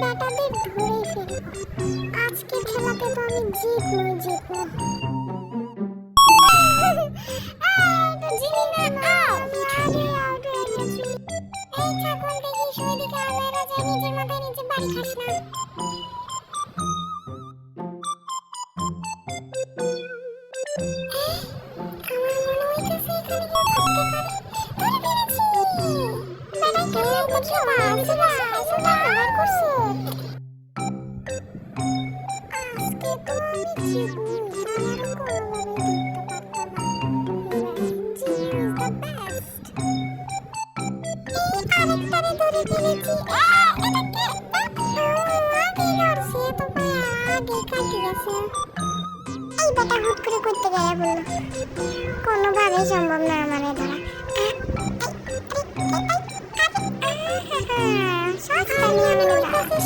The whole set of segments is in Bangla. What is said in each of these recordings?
ব্যাটাদের ধরেই ফেলবো। আজকে খেলাতে তো আমি জিতবই জিতবো। এই ছাগল দেখিস ওইদিকে আমেরা যায়, নিজের মাথায় নিজে বাড়ি খাস না। আমার মনে হইতেছে এখানে কেউ থাকতে পারে। ধরে ফেলেছি। বেটা কেউ করছো না, ব্যবহার করছো। আজকে তো আমি জিতবই, আমারও কোনোভাবেই ধরতে পারতো না। জিনিস দ্য বেস্ট। আরেকটারে ধরে ফেলেছি। এই বেটা হুট করে করতে গায়ে বললো, কোনোভাবেই সম্ভব না আমারে ধরা।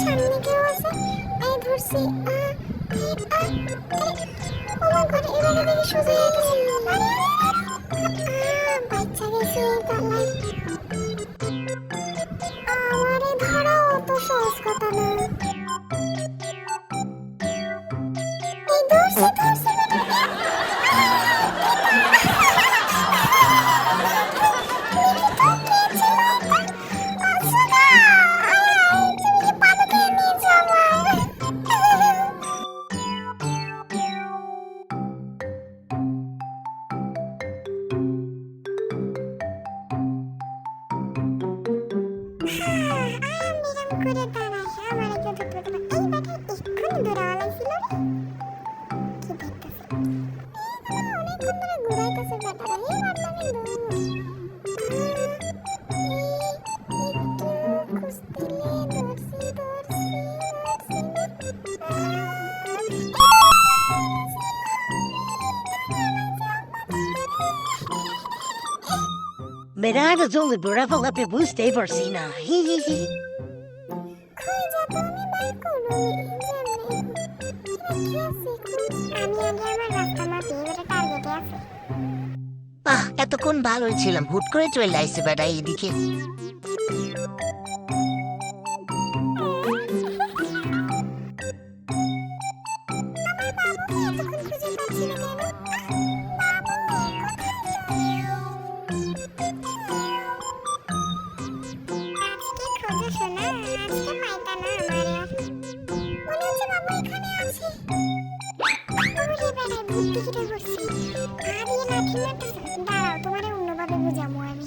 সামনে কেউ আছে, এই ধরছি। এবারে দেখি সোজা হয়ে গেছে। বাচ্চা গেছে পাল্লায়। আমারে ধরা অত সহজ কথা না। এই ধরছি ধরছি বেটা। Mirada zoli brava lepe buste borsina. Hi hi hi. এতক্ষণ ভালোই ছিলাম, হুট করে চলে আসছে বেটা এইদিকে। দাঁড়াও, তোমার অন্যভাবে বুঝাবো আমি।